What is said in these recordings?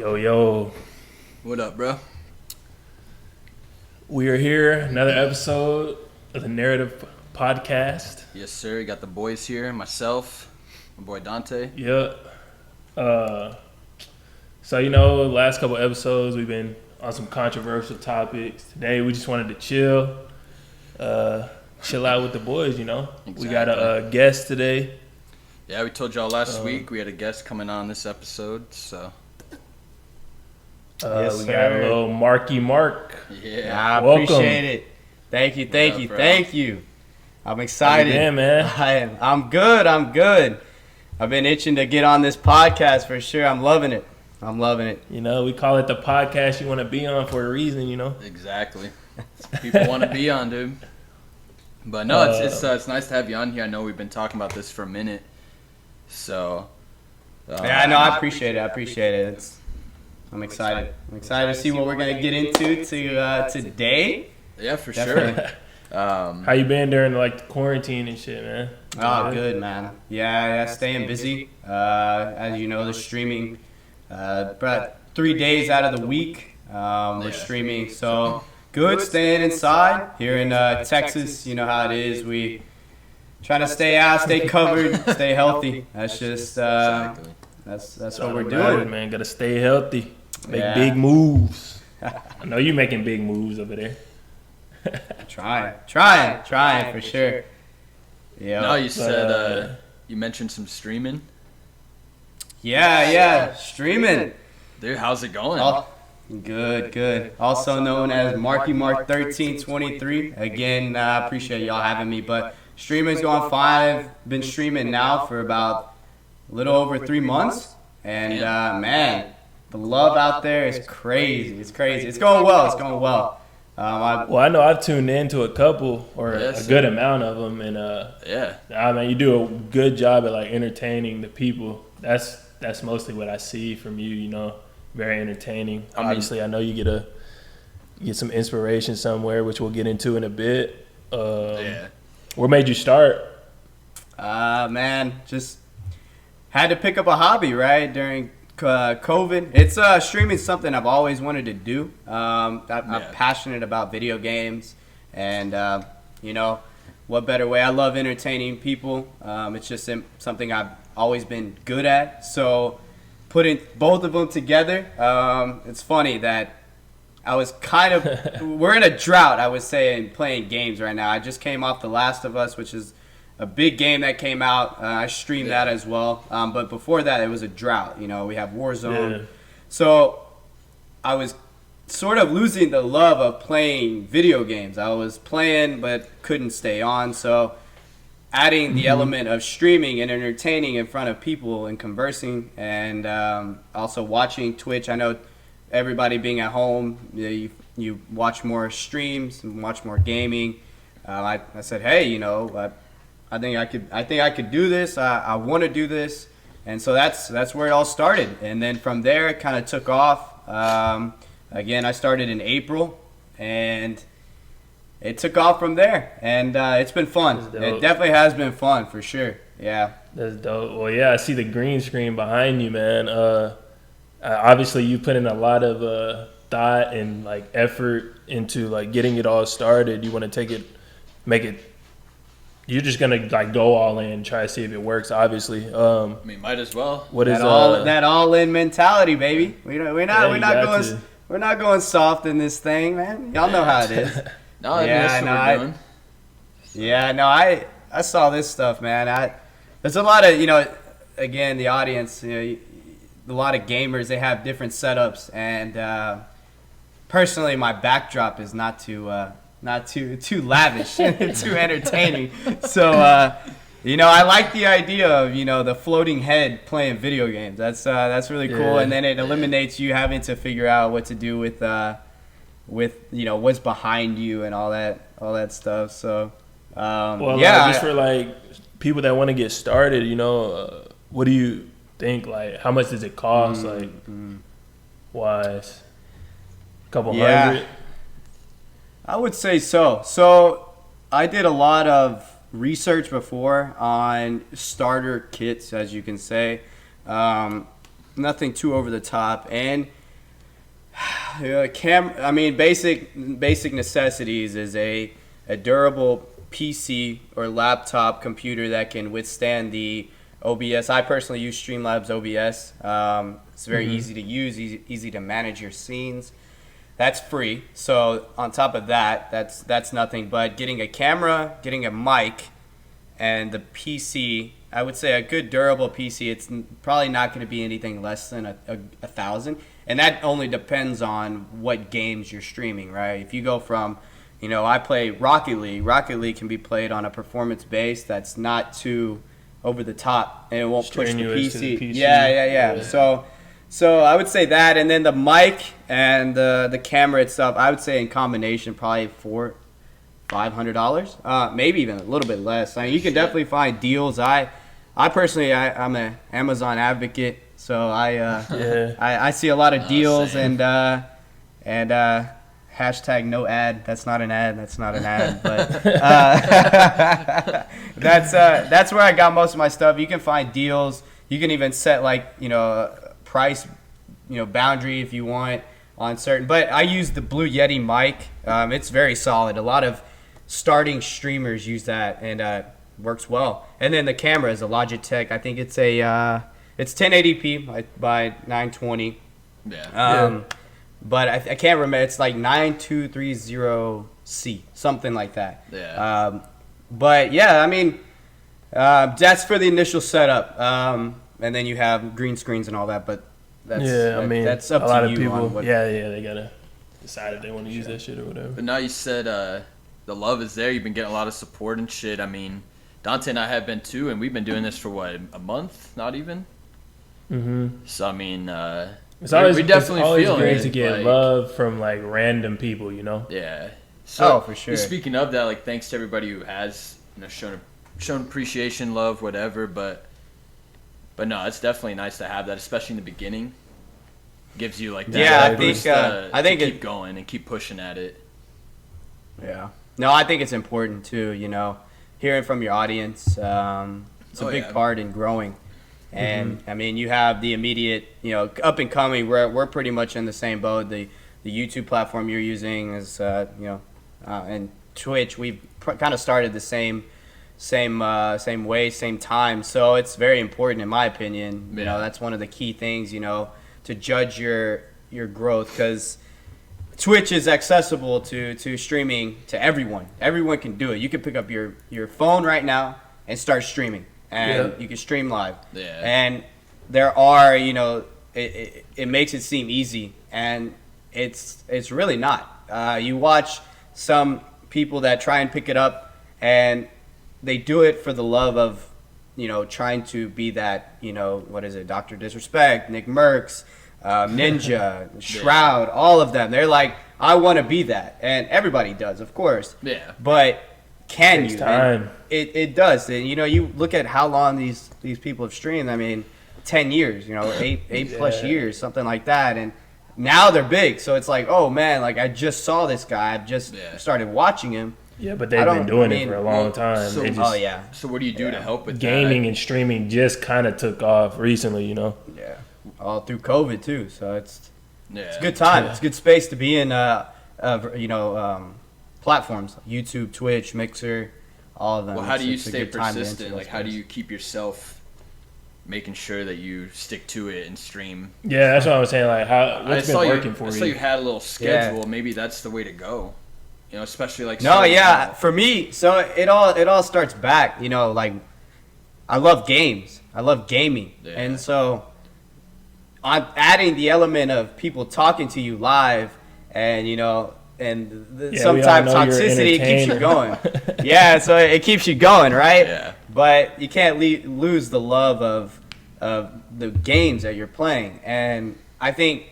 Yo, yo. What up, bro? We are here, another episode of the Narrative Podcast. Yes, sir. Got the boys here, myself, my boy Dante. Yep. So, the last couple episodes, we've been on some controversial topics. Today, we just wanted to chill out with the boys, Exactly. We got a guest today. Yeah, we told y'all last week we had a guest coming on this episode, so. We got a little Marky Mark. Yeah. I Welcome. appreciate it. Thank you. I'm excited. How you been, man? I'm good. I've been itching to get on this podcast for sure. I'm loving it. We call it the podcast you want to be on for a reason, Exactly. People want to be on, dude. But no, it's nice to have you on here. I know we've been talking about this for a minute, so. I appreciate it. I'm excited. I'm excited to see what we're gonna get into today. Yeah, for Definitely. sure. How you been during the quarantine and shit, man? Oh, good, man. Yeah, staying busy. As you know, the streaming, about 3 days out of the week, we're streaming. So good, staying inside here in Texas. You know how it is. We trying to stay out, stay covered, stay healthy. That's just Exactly. that's what we're About doing. it, man. Gotta stay healthy. Make Yeah. big moves. I know you making big moves over there. Trying for sure. Yeah. No, you said you mentioned some streaming. Yeah, streaming. Dude, how's it going? Good. Also known as Marky Mark 1323. Again, I appreciate y'all having me. But streaming's going fine. I've been streaming now for about a little over 3 months, and man, the love out there is crazy. It's going well. I know I've tuned into a couple or Yes, a good amount of them, and you do a good job at entertaining the people. That's mostly what I see from you. Very entertaining. Obviously, I know you get some inspiration somewhere, which we'll get into in a bit. What made you start? Man, just had to pick up a hobby right during COVID. It's streaming something I've always wanted to do. I'm passionate about video games, and what better way? I love entertaining people. It's just something I've always been good at. So putting both of them together, it's funny that I was we're in a drought, I would say, in playing games right now. I just came off The Last of Us, which is a big game that came out. I streamed that as well. But before that, it was a drought. We have Warzone. Yeah. So I was sort of losing the love of playing video games. I was playing but couldn't stay on. So adding the element of streaming and entertaining in front of people and conversing, and also watching Twitch. I know everybody being at home, you watch more streams and watch more gaming. I said, hey, I think I could do this. I want to do this, and so that's where it all started. And then from there, it kind of took off. Again, I started in April, and it took off from there. And it's been fun. It definitely has been fun for sure. Yeah. That's dope. Well, yeah, I see the green screen behind you, man. Obviously, you put in a lot of thought and effort into getting it all started. You want to make it. You're just gonna go all in, try to see if it works. Obviously, Might as well. What is that all in mentality, baby? We're to. not going soft in this thing, man. Y'all know how it is. No, that's what we're doing. Yeah, no, I saw this stuff, man. There's a lot of again, the audience, a lot of gamers. They have different setups, and personally, my backdrop is not too lavish, too entertaining. So, I like the idea of the floating head playing video games. That's really cool. Yeah. And then it eliminates you having to figure out what to do with what's behind you and all that stuff. So, just for people that want to get started, what do you think? How much does it cost? Wise, a couple hundred. I would say so. So I did a lot of research before on starter kits, as you can say. Nothing too over the top. And I mean, basic necessities is a durable PC or laptop computer that can withstand the OBS. I personally use Streamlabs OBS. It's very easy to use, easy to manage your scenes. That's free. So on top of that, that's nothing. But getting a camera, getting a mic, and the PC, I would say a good durable PC, it's probably not going to be anything less than a thousand. And that only depends on what games you're streaming, right? If you go from, I play Rocket League. Rocket League can be played on a performance base that's not too over the top, and it won't push the PC. Yeah. So I would say that, and then the mic and the camera itself, I would say in combination probably $500, maybe even a little bit less. I mean, you can definitely find deals. I personally, I'm an Amazon advocate, so I see a lot of deals and hashtag no ad. That's not an ad. But that's where I got most of my stuff. You can find deals. You can even set price, boundary if you want on certain. But I use the Blue Yeti mic. It's very solid. A lot of starting streamers use that, and works well. And then the camera is a Logitech. I think it's it's 1080p by 920. Yeah. But I can't remember. It's like 9230C, something like that. Yeah. But yeah, I mean, that's for the initial setup. And then you have green screens and all that. But that's up a lot to of you. People, they gotta decide if they want to use that shit or whatever. But now you said the love is there. You've been getting a lot of support and shit. I mean, Dante and I have been too, and we've been doing this for what, a month? Not even. So I mean, it's always feel great it, to get love from random people, Yeah. So for sure. Speaking of that, thanks to everybody who has shown appreciation, love, whatever. But no, it's definitely nice to have that, especially in the beginning. Gives you that. Yeah, I think to keep going and keep pushing at it. Yeah. No, I think it's important too. Hearing from your audience, it's a big part in growing. And I mean, you have the immediate, up and coming. We're pretty much in the same boat. The YouTube platform you're using is, and Twitch. We've kind of started the same way, same time. So it's very important, in my opinion. Yeah. That's one of the key things, to judge your growth, because Twitch is accessible to streaming to everyone. Everyone can do it. You can pick up your phone right now and start streaming. And you can stream live. Yeah. And there are, it makes it seem easy, and it's really not. You watch some people that try and pick it up, and they do it for the love of, trying to be that, what is it, Dr. Disrespect, Nick Merckx, Ninja, Shroud, all of them. They're like, I want to be that. And everybody does, of course. Yeah. But can Takes you? time. It does. And, you look at how long these people have streamed. I mean, 10 years, 8 plus years, something like that. And now they're big. So it's like, oh, man, I just saw this guy. I've just started watching him. Yeah, but they've been doing it for a long time. So, So what do you do to help with gaming that? and streaming just kind of took off recently, Yeah. All through COVID, too. So it's a good time. It's a good space to be in, platforms, YouTube, Twitch, Mixer, all of them. Well, how do you stay persistent? How do you keep yourself making sure that you stick to it and stream? Yeah, that's what I was saying. What's been working for you? I saw you had a little schedule. Yeah. Maybe that's the way to go. Especially for me. So it all starts back. I love games. I love gaming, and so I'm adding the element of people talking to you live, and sometimes toxicity keeps you going. Yeah, so it keeps you going, right? Yeah. But you can't lose the love of the games that you're playing. And I think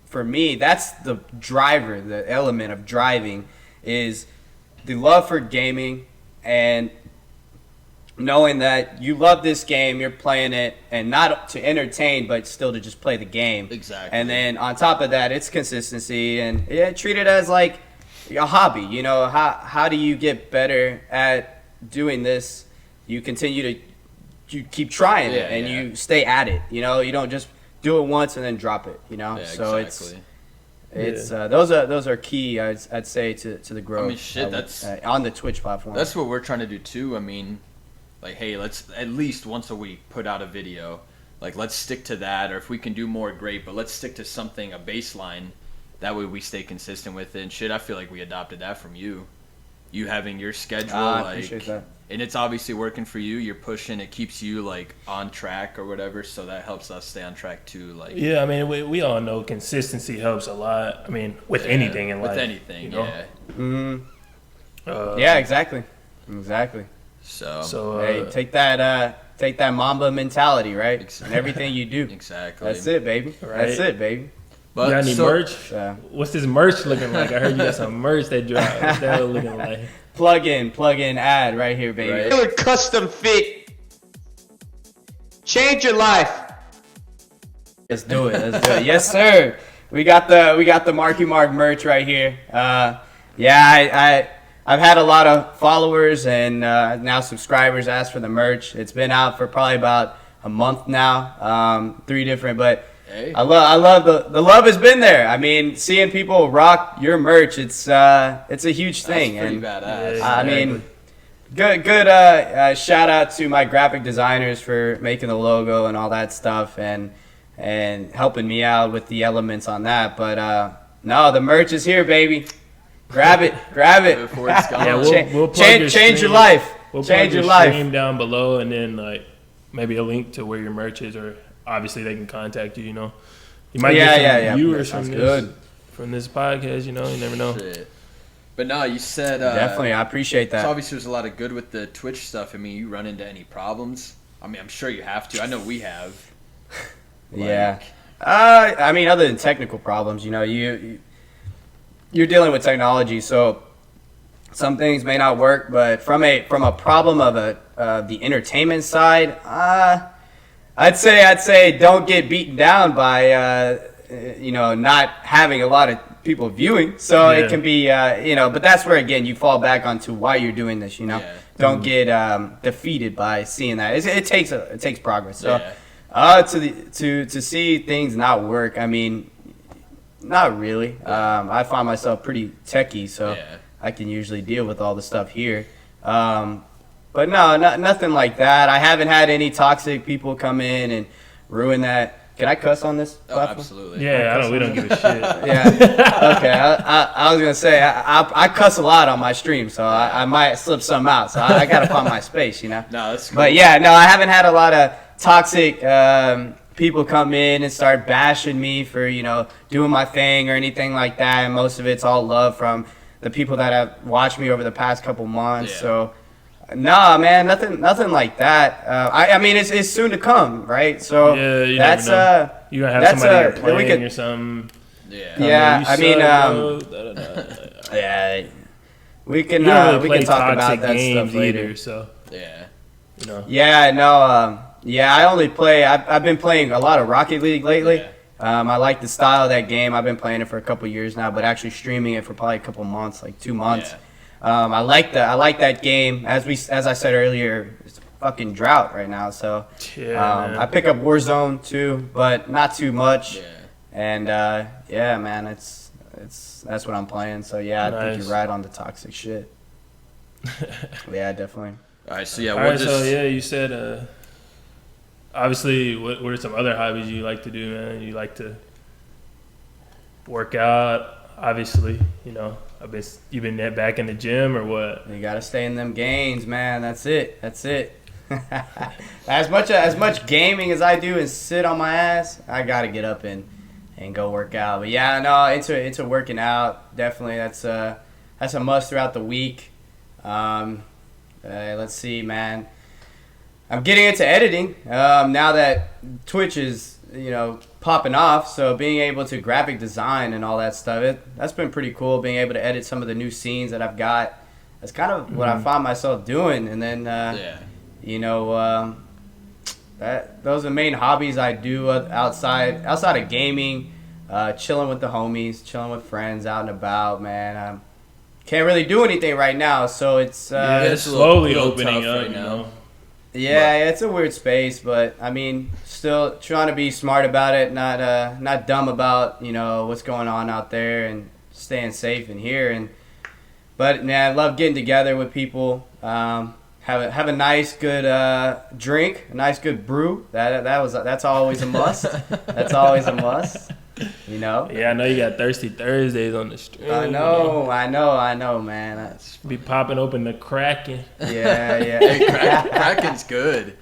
for me, that's the driver, the element of driving is the love for gaming and knowing that you love this game, you're playing it, and not to entertain, but still to just play the game. Exactly. And then on top of that, it's consistency, and treat it as like a hobby. How do you get better at doing this? You continue you keep trying it, and you stay at it. You don't just do it once and then drop it. Yeah, so exactly. It's those are key. I'd say to the growth. I mean, shit, that's on the Twitch platform. That's what we're trying to do too. I mean, like, hey, let's at least once a week put out a video. Like, let's stick to that, or if we can do more, great. But let's stick to something, a baseline. That way we stay consistent with it. And shit, I feel like we adopted that from you. You having your schedule, I appreciate that. And it's obviously working for you. You're pushing. It keeps you like on track or whatever. So that helps us stay on track too. Like, yeah, I mean, we all know consistency helps a lot. I mean, with anything in life. With anything, you know? yeah. Mm-hmm. Yeah, exactly. So hey, take that Mamba mentality, right? Exactly. And everything you do. Exactly. That's it, baby. Right. That's it, baby. But you got any merch? Yeah. What's this merch looking like? I heard you got some merch that dropped. What's that looking like? Plug in ad right here, baby. Right. Tailor custom fit. Change your life. Let's do it. Yes, sir. We got the Marky Mark merch right here. I've had a lot of followers and now subscribers ask for the merch. It's been out for probably about a month now. 3 different, but Hey. I love the love has been there. I mean, seeing people rock your merch, it's a huge thing. That's pretty and badass. Yeah, I mean, good shout out to my graphic designers for making the logo and all that stuff and helping me out with the elements on that. But no, the merch is here, baby. Grab it. Before it's gone. Yeah, we'll plug change your your stream. life. We'll Change plug your your life. stream down below, and then like maybe a link to where your merch is, or obviously they can contact you. You know, you might get some viewers from this podcast. You know, you never know. Shit. But no, you said Definitely, I appreciate that. So obviously, there's a lot of good with the Twitch stuff. I mean, you run into any problems? I mean, I'm sure you have to. I know we have. Yeah. I mean, other than technical problems, you know, you're dealing with technology, so some things may not work. But from a problem of the entertainment side, I'd say don't get beaten down by not having a lot of people viewing. So it can be but that's where again you fall back onto why you're doing this. You know, don't get defeated by seeing that. It takes progress. So. To see things not work, I mean, not really. I find myself pretty techie, so I can usually deal with all the stuff here. But no, nothing like that. I haven't had any toxic people come in and ruin that. Can I cuss on this platform? Absolutely. Yeah, we don't give a shit. Yeah. Okay. I was gonna say I cuss a lot on my stream, so I might slip some out. So I gotta find my space, you know. No, that's cool. But yeah, no, I haven't had a lot of toxic people come in and start bashing me for doing my thing or anything like that. And most of it's all love from the people that have watched me over the past couple months. So. Nah, man, nothing like that. I mean, it's soon to come, right? So that's you gonna have somebody you're playing or something. Yeah, I mean, yeah, we can talk about that stuff later. Either, so Yeah, no, I only play. I've been playing a lot of Rocket League lately. I like the style of that game. I've been playing it for a couple years now, but actually streaming it for probably a couple months, like 2 months. I like that game. As I said earlier, it's a fucking drought right now. So I pick up Warzone too, but not too much. Yeah. And man, it's that's what I'm playing. So I think you're right on the toxic shit. Yeah, definitely. All right, so you said obviously what are some other hobbies you like to do, man? You like to work out, obviously, you've been back in the gym or what? You gotta stay in them games, man. That's it. As much gaming as I do and sit on my ass, I gotta get up and go work out. But yeah, no, into working out. Definitely, that's a must throughout the week. Let's see, man. I'm getting into editing now that Twitch is popping off, so being able to graphic design and all that stuff, that's been pretty cool. Being able to edit some of the new scenes that I've got, that's kind of what I find myself doing. And then those are the main hobbies I do outside of gaming. Chilling with the homies, chilling with friends, out and about, man. Can't really do anything right now, so it's slowly opening up right now. Yeah, it's a weird space, but I mean, still trying to be smart about it, not dumb about what's going on out there, and staying safe in here. But man, I love getting together with people. Have a nice good drink, a nice good brew. That's always a must. That's always a must. Yeah, I know you got Thirsty Thursdays on the stream. I know, man. Be popping open the Kraken. Yeah. Hey, Kraken's good.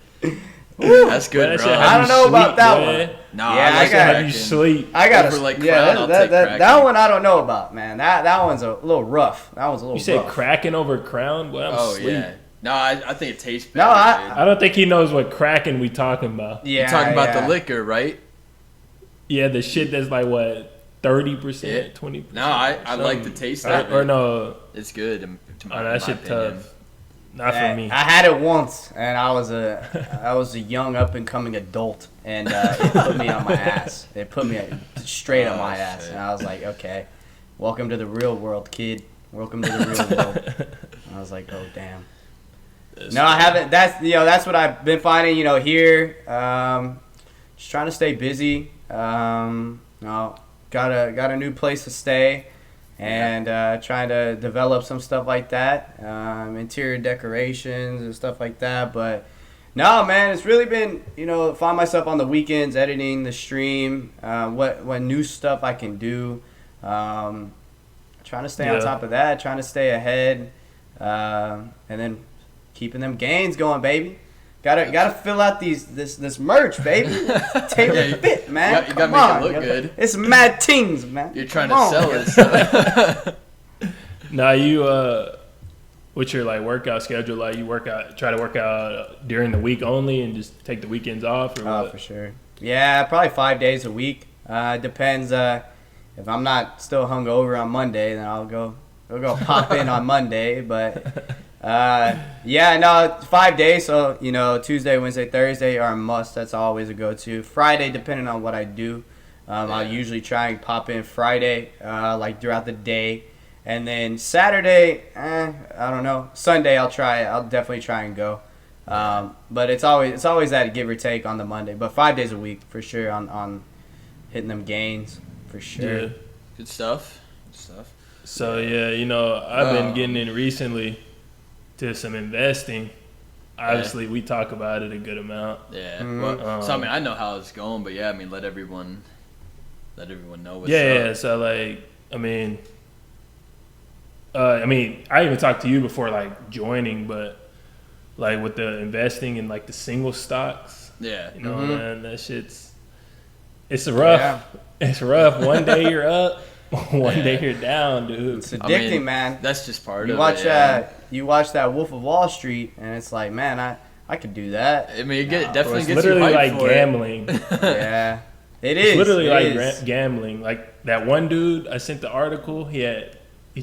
That's good, bro. I don't know about that one. No, yeah, I like have you sleep. I got Over, like, yeah. Crown, I'll take Kraken. That one I don't know about, man. That one's a little rough. That one's a little. You said rough. Kraken over Crown? Boy, I'm asleep. Yeah. No, I think it tastes better. No, I don't think he knows what Kraken we talking about. Yeah, You're talking about the liquor, right? Yeah, the shit that's like what 30%, 20%. No, I like the taste of it. Or no, it's good. that shit tough. Not for me. I had it once, and I was a young up and coming adult, and it put me on my ass. It put me straight on my ass, shit. and I was like, okay, welcome to the real world, kid. Welcome to the real world. And I was like, oh damn. No, I haven't. That's what I've been finding. Here, just trying to stay busy. Got a new place to stay, and trying to develop some stuff like that, interior decorations and stuff like that. But no, man, it's really been find myself on the weekends editing the stream, what new stuff I can do, trying to stay on top of that, trying to stay ahead, and then keeping them gains going, baby. Gotta fill out this merch, baby. Tailor fit, man. You gotta make it look good. It's mad things, man. You're trying to sell it. So. Now what's your like workout schedule? Like you try to work out during the week only, and just take the weekends off, or what? For sure. Yeah, probably 5 days a week. Depends. If I'm not still hungover on Monday, then I'll go pop in on Monday. But 5 days. So Tuesday, Wednesday, Thursday are a must. That's always a go-to. Friday, depending on what I do, I'll usually try and pop in Friday, like throughout the day, and then Saturday, I don't know. Sunday, I'll definitely try and go. But it's always that give or take on the Monday. But 5 days a week for sure on hitting them gains for sure. Yeah. Good stuff. So I've been getting in recently to some investing. Obviously, we talk about it a good amount. Yeah. Well, so I know how it's going, but let everyone know what's up. Yeah. So I even talked to you before like joining, but like with the investing in like the single stocks. Yeah. Man, that it's rough. Yeah. It's rough. One day you're up, one day you're down, dude. It's addicting, man. That's just part of it. You watch that Wolf of Wall Street, and it's like, man, I could do that. I mean, it definitely it's gets you literally hyped like for gambling. Yeah, it is. It's literally gambling. Like that one dude, I sent the article. He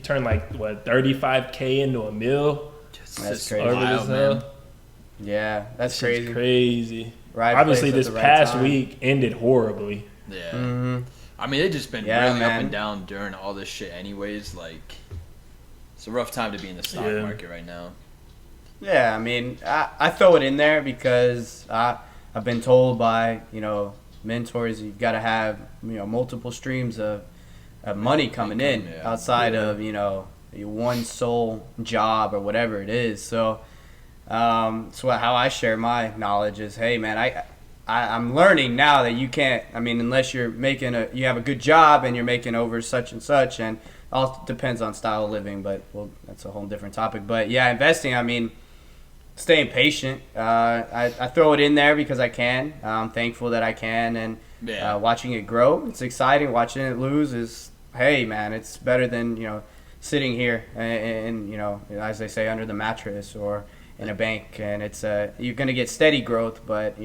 turned like $35K into $1 million. That's crazy. Wild, man. Yeah, that's crazy. Crazy. Right. Obviously, this past week ended horribly. Yeah. Mm-hmm. I mean, they've just been really up and down during all this shit anyways. Like, it's a rough time to be in the stock market right now. Yeah, I mean, I throw it in there because I've been told by, mentors, you've got to have, multiple streams of money coming in outside of, your one sole job or whatever it is. So how I share my knowledge is, hey, man, I'm learning now that you can't, unless you're you have a good job and you're making over such and such, and all depends on style of living, but that's a whole different topic. But yeah, investing, staying patient. I throw it in there because I can. I'm thankful that I can, and watching it grow, it's exciting. Watching it lose is, hey man, it's better than, sitting here and as they say, under the mattress or in a bank, and it's you're gonna get steady growth, but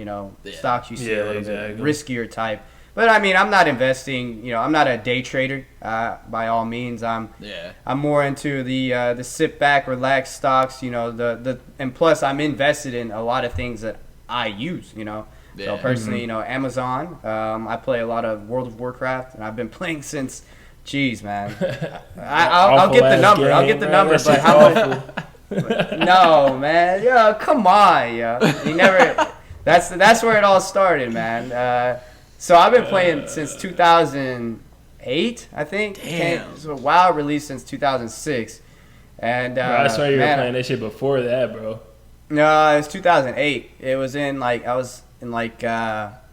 stocks you see a little bit riskier type. But I'm not investing. I'm not a day trader by all means. I'm more into the sit back, relax stocks. And plus I'm invested in a lot of things that I use. So personally, Amazon. I play a lot of World of Warcraft, and I've been playing since. Jeez, man. I'll get the number. I'll get the number. But how much? No, man. Yo, come on, yo. You never. That's where it all started, man. So I've been playing since 2008, I think. Damn. So WoW released since 2006, and Bro, I swear you were man, playing that shit before that, bro. No, it was 2008. It was in like I was in like.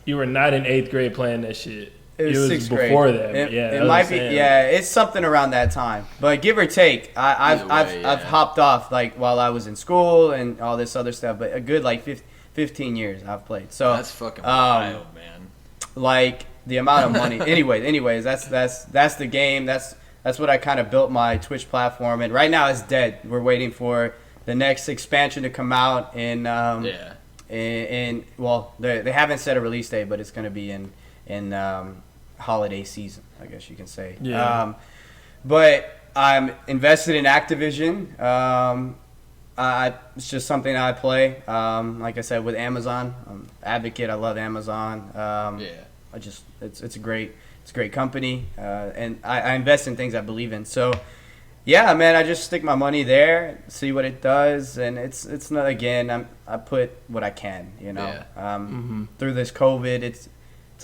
You were not in 8th grade playing that shit. It was sixth grade. Before that. It might be. Yeah, it's something around that time. But give or take, I've hopped off like while I was in school and all this other stuff. But a good like 15 years I've played. So that's fucking wild, man. Like the amount of money. anyways, that's the game. That's what I kind of built my Twitch platform. And right now it's dead. We're waiting for the next expansion to come out in well, they haven't set a release date, but it's going to be in holiday season, I guess you can say. Yeah. But I'm invested in Activision. It's just something I play. Like I said, with Amazon, I'm advocate. I love Amazon. It's a great company, and I invest in things I believe in. So. Yeah, man, I just stick my money there, see what it does, and it's not, again, I put what I can, you know. Yeah. Through this COVID, it's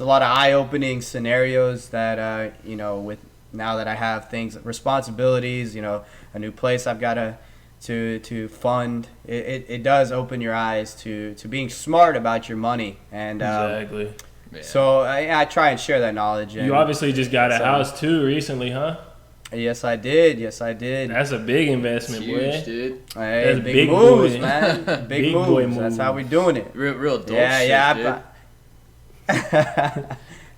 a lot of eye-opening scenarios that you know, with now that I have responsibilities, you know, a new place I've got to fund. It does open your eyes to being smart about your money, and exactly. So I try and share that knowledge. You obviously just got a house too recently, huh? Yes, I did. That's a big investment, huge, boy. Dude. Hey, big moves, man. Big moves. Boy moves. That's how we doing it. Real adult yeah, shit,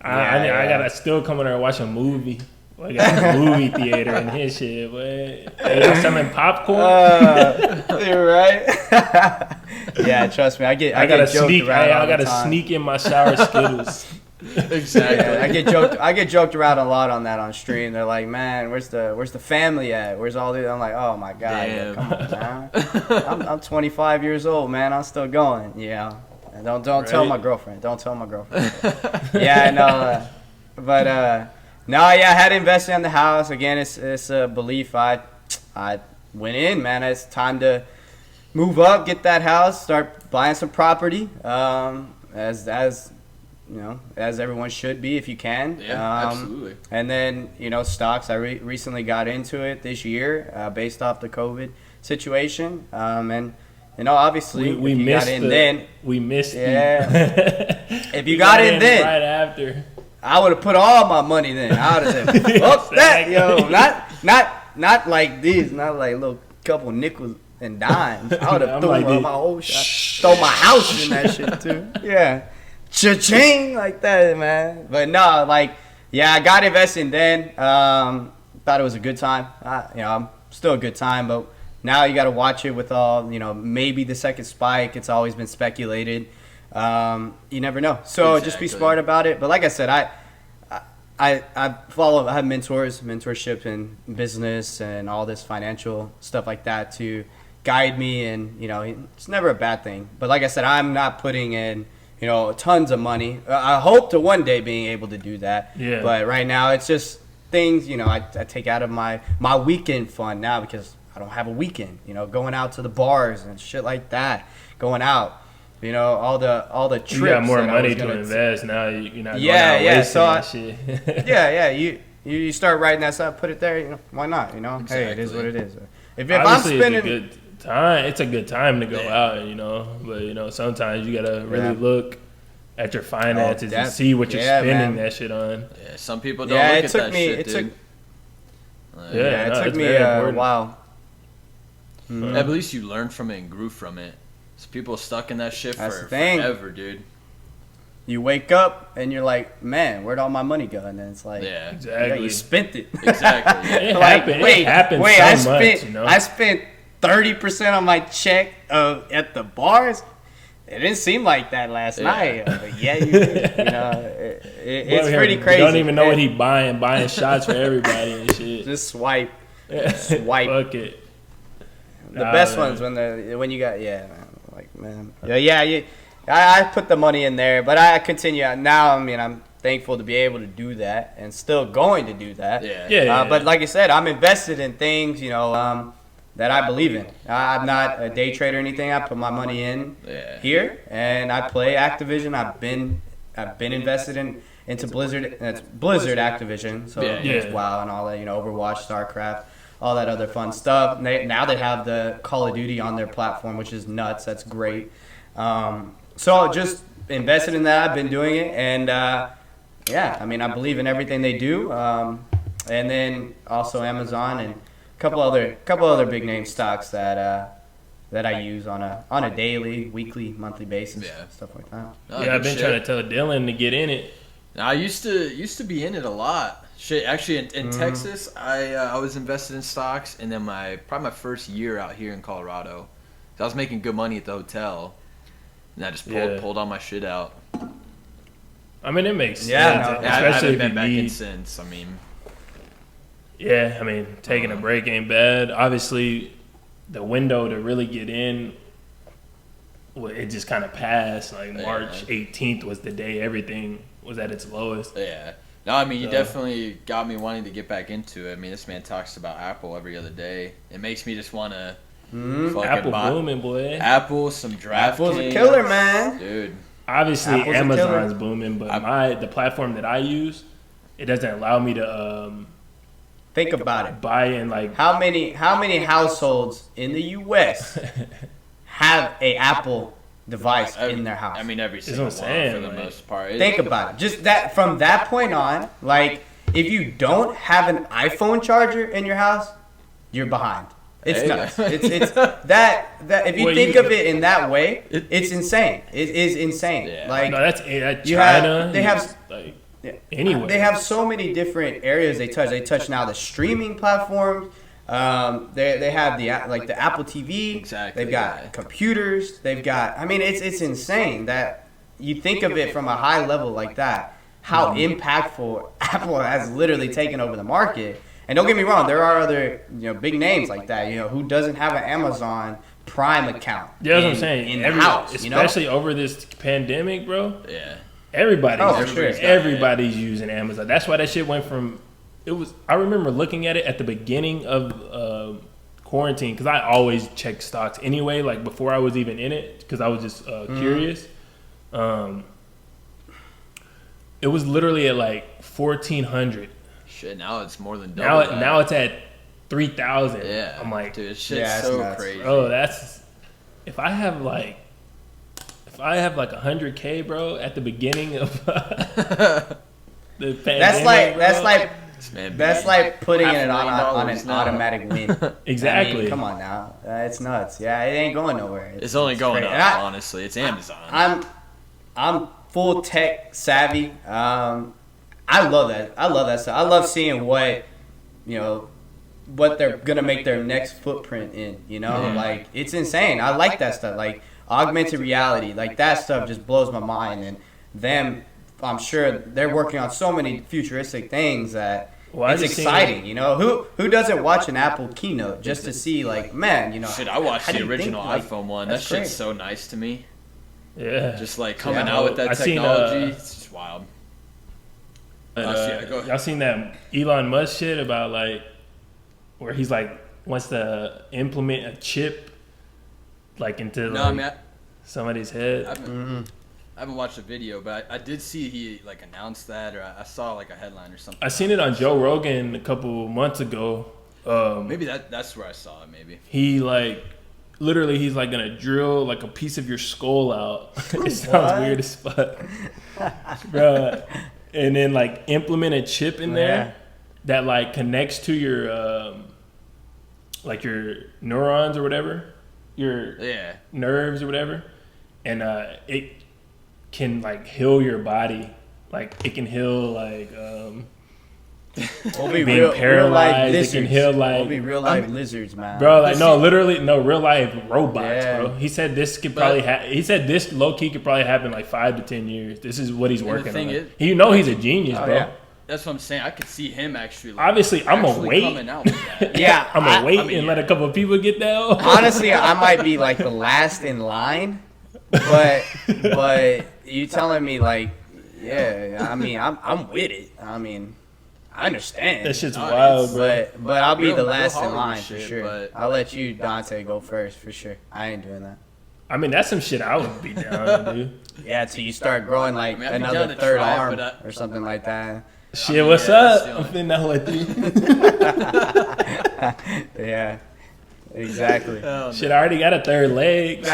I gotta still come in there and watch a movie. I got a movie theater and his shit, boy. They selling popcorn. You're right. Yeah, trust me. I gotta sneak in my sour Skittles. Exactly. Yeah, I get joked around a lot on that on stream. They're like, "Man, where's the family at? Where's all the?" I'm like, "Oh my god, yeah, come on, man. I'm 25 years old, man. I'm still going." Yeah. And don't tell my girlfriend. Don't tell my girlfriend. Yeah, no. But no, yeah, I had to invest in the house again. It's a belief. I went in, man. It's time to move up, get that house, start buying some property. As you know, as everyone should be if you can. Yeah, absolutely. And then, you know, stocks. I recently got into it this year based off the COVID situation. And, you know, obviously, we missed Yeah. If you got in then. Right after. I would have put all my money then. I would have said, fuck that, yo. Not like these. Not like a little couple nickels and dimes. I would have thrown my whole shit. Throw my house in that shit, too. Yeah. Cha-ching like that, man. But no, like, yeah, I got investing then. Thought it was a good time. You know, still a good time, but now you got to watch it with all, you know, maybe the second spike. It's always been speculated. You never know. So just be smart about it. But like I said, I have mentorship in business and all this financial stuff like that to guide me, and you know, it's never a bad thing. But like I said, I'm not putting in, you know, tons of money. I hope to one day being able to do that. Yeah. But right now, it's just things, you know, I take out of my weekend fund now because I don't have a weekend. You know, going out to the bars and shit like that. Going out, you know, all the trips. You got more money to invest now. You're not going out wasting that shit. yeah. You start writing that stuff, put it there. You know, why not? You know, exactly. Hey, it is what it is. If I'm spending. It's a good time to go out, you know. But you know, sometimes you gotta really look at your finances and see what you're spending that shit on. Yeah, some people don't look at that shit, dude. It took me a while. Mm-hmm. At least you learned from it and grew from it. So people stuck in that shit forever, dude. You wake up and you're like, man, where'd all my money go? And then it's like, yeah, exactly. You spent it. Exactly. Yeah. It happened so much, you know? I spent 30% on my check at the bars. It didn't seem like that last night. But yeah, you did. You know, it's pretty crazy. You don't even know what he buying shots for everybody and shit. Just swipe. Fuck it. The best ones when you got I put the money in there, but I continue now. I mean, I'm thankful to be able to do that and still going to do that. Yeah. But like I said, I'm invested in things, you know, that I believe in. I'm not a day trader or anything. I put my money in here, and I play Activision. I've been invested into Blizzard. It's Blizzard Activision, so it's WoW and all that. Overwatch, StarCraft, all that other fun stuff. Now they have the Call of Duty on their platform, which is nuts. That's great. So just invested in that. I've been doing it, and I mean, I believe in everything they do. And then also Amazon and a couple other big name stocks that I use on a daily, weekly, monthly basis, stuff like that. I've been trying to tell Dylan to get in it. I used to be in it a lot. Shit, actually in Texas, I was invested in stocks, and then probably my first year out here in Colorado, I was making good money at the hotel, and I just pulled all my shit out. I mean, it makes sense. Especially I haven't if been you back in need. since. I mean. Yeah, I mean, taking a break ain't bad. Obviously, the window to really get in, it just kind of passed. Like March 18th was the day everything was at its lowest. Yeah. No, I mean, you definitely got me wanting to get back into it. I mean, this man talks about Apple every other day. It makes me just want to Apple booming, boy. Apple, some DraftKings. Apple's a killer, man. Dude. Obviously, Amazon's booming, but the platform that I use, it doesn't allow me to think about it. Buy in like how many households in the U.S. have a Apple device in their house? I mean, every single one for the most part. Think about it. Just that from that point on, like if you don't have an iPhone charger in your house, you're behind. It's nuts. It's that if you think of it in that way, it's insane. It is insane. Yeah. Like no, that's China. They have like anyway. They have so many different areas they touch. They touch now the streaming platforms. They have the Apple TV. Exactly. They've got computers. They've got. I mean, it's insane that you think of it from a high level like that. How impactful Apple has literally taken over the market. And don't get me wrong, there are other big names like that. Who doesn't have an Amazon Prime account? Yeah, that's what I'm saying. In the house, especially over this pandemic, bro. Yeah. Everybody's using Amazon. That's why that shit went from. I remember looking at it at the beginning of quarantine because I always check stocks anyway. Like before I was even in it because I was just curious. It was literally at like 1,400. Shit, now it's more than double. Now it's at 3,000. Yeah, I'm like, dude, shit's so crazy. Bro, if I have like 100K, bro, at the beginning of the pandemic, that's like putting it on an automatic win. Exactly. I mean, come on now, it's nuts. Yeah, it ain't going nowhere. It's only going up. Honestly, it's Amazon. I'm full tech savvy. I love that. I love that stuff. I love seeing what they're gonna make their next footprint in. Like it's insane. I like that stuff. Like augmented reality, like that stuff just blows my mind. And them, I'm sure they're working on so many futuristic things that it's exciting. Who doesn't watch an Apple keynote just to see like, man, Shit, I watched the original iPhone one. That shit's so nice to me. Yeah. Just like coming out with that technology, it's just wild. Y'all seen that Elon Musk shit about like where he's like wants to implement a chip like into somebody's head? I haven't watched the video, but I did see he like announced that, or I saw like a headline or something. I seen it on Joe Rogan a couple months ago. Maybe that's where I saw it. Maybe he like literally he's like gonna drill like a piece of your skull out. It sounds weird as fuck, bro. And then like implement a chip in there that like connects to your like your neurons or whatever, your nerves or whatever, and it can like heal your body. Like it can heal like being paralyzed. It can heal like we'll be real life lizards, man. Bro, like real life robots, bro. He said this could probably he said this low key could probably happen like 5 to 10 years. This is what he's working on. He's a genius, bro. Yeah. That's what I'm saying. I could see him actually. Like, obviously, I'm gonna wait. Coming out with that. Yeah, I'm gonna wait and let a couple of people get that. Honestly, I might be like the last in line, but you telling me like, yeah. I mean, I'm with it. I mean, I understand. That shit's wild, bro. But I'll be Real- the real last in Hollywood line shit, for sure. but- I'll let you, Dante, go first for sure. I ain't doing that. I mean, that's some shit I would be down to do. Yeah, till you start growing like I mean, I'd be down another to third try it, arm but or something like that. Shit, mean, what's yeah, that's up? the I'm only- finna know what you. Yeah, exactly. Oh, Shit, I already got a third leg. So.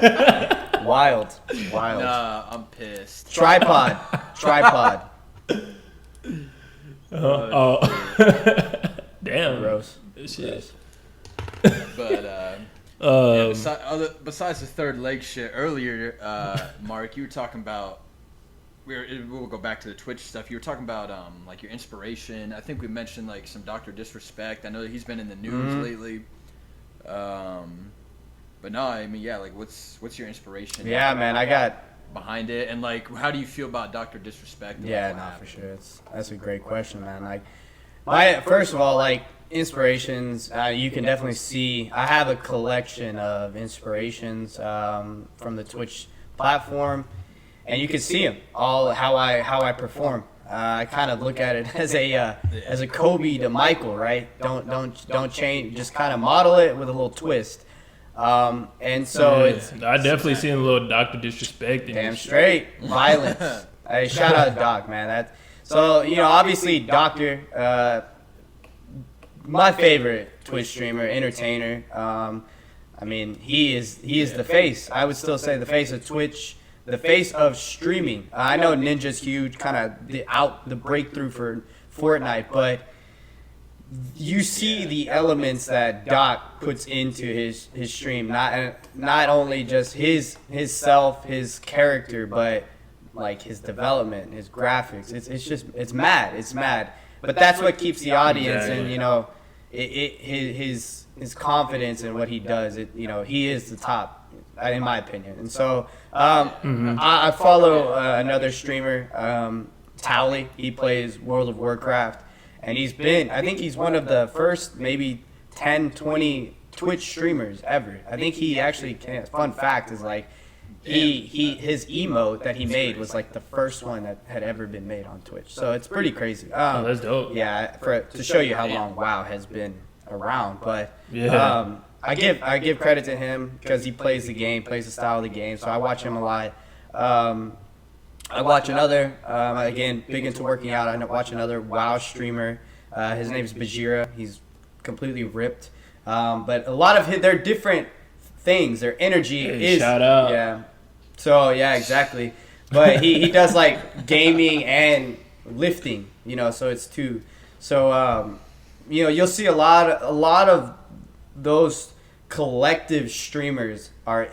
Yeah. Wild. Nah, I'm pissed. Tripod. Oh. Damn. Gross. Shit. But besides the third leg shit earlier, Mark, you were talking about. We'll go back to the Twitch stuff. You were talking about like your inspiration. I think we mentioned like some Dr. Disrespect. I know that he's been in the news lately. But no, I mean, yeah, like what's your inspiration? Yeah, man, I got. behind it, and like how do you feel about Dr. Disrespect? And Yeah, what no, happened? for sure. That's a great question, man. Like, first of all, like inspirations, you can definitely see. I have a collection of inspirations from the Twitch platform, and you can see them all how I perform. I kind of look at it as a Kobe to Michael, right? Don't change, just kind of model it with a little twist. And so it's I definitely seen a little Dr. Disrespect in damn this shit. straight violence. Hey, shout out Doc, man. So obviously Doctor, my favorite Twitch streamer, entertainer. I mean, he is the face. I would still say the face of Twitch, the face of streaming. I know Ninja's huge, kind of the breakthrough for Fortnite, but you see the elements that Doc puts into his stream. Not only just his self, his character, but like his development, his graphics. It's mad. But that's what keeps the audience and his confidence in what he does. He is the top, in my opinion. And so I follow another streamer, Towley. He plays World of Warcraft. And I think he's one of the first maybe 10, 20 Twitch streamers ever. I think he actually, fun fact is like, his emote that he made was like the first one that had ever been made on Twitch. So it's pretty crazy. That's dope. Yeah, to show you how long WoW has been around. But Yeah. I give credit to him because he plays the game, plays the style of the game. So I watch him a lot. I watch another, again, big into working out. I watch another WoW streamer. His name's Bajira. He's completely ripped. But a lot of they're different things. Their energy is. Shout out. Yeah. So, yeah, exactly. But he does like gaming and lifting, so it's two. So, you'll see a lot of those collective streamers are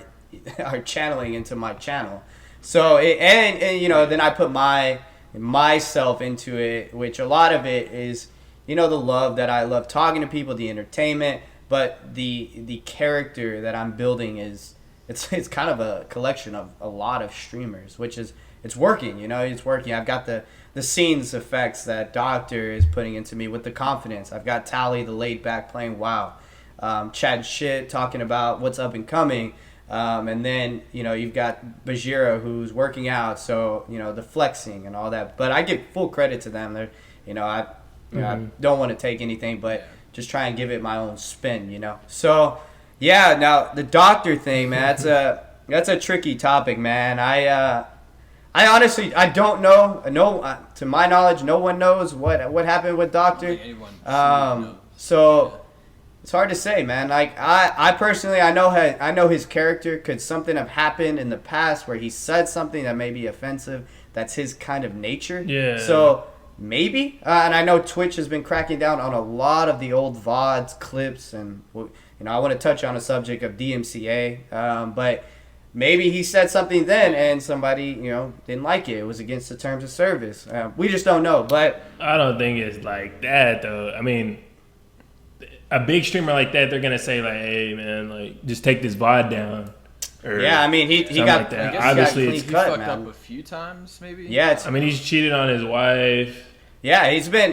channeling into my channel. So then I put myself into it, which a lot of it is the love that I love talking to people, the entertainment, but the character that I'm building it's kind of a collection of a lot of streamers, which is it's working. It's working. I've got the scenes effects that Doctor is putting into me with the confidence. I've got Tally, the laid back playing WoW, Chad Shit talking about what's up and coming. And then, you've got Bajira who's working out, so, the flexing and all that. But I give full credit to them. They're, I don't want to take anything, but just try and give it my own spin, So, yeah, now the doctor thing, man, that's a tricky topic, man. I honestly, I don't know. To my knowledge, no one knows what happened with Doctor. So it's hard to say, man. Like I personally, I know his character. Could something have happened in the past where he said something that may be offensive? That's his kind of nature. Yeah. So maybe, and I know Twitch has been cracking down on a lot of the old VODs, clips, and I want to touch on a subject of DMCA, but maybe he said something then and somebody didn't like it. It was against the terms of service. We just don't know. But I don't think it's like that though. I mean, a big streamer like that, they're gonna say like, "Hey man, like just take this VOD down." Or yeah, I mean he got like that. obviously He clean cut, fucked man. up a few times, maybe. Yeah, I mean, he's cheated on his wife. yeah, he's been.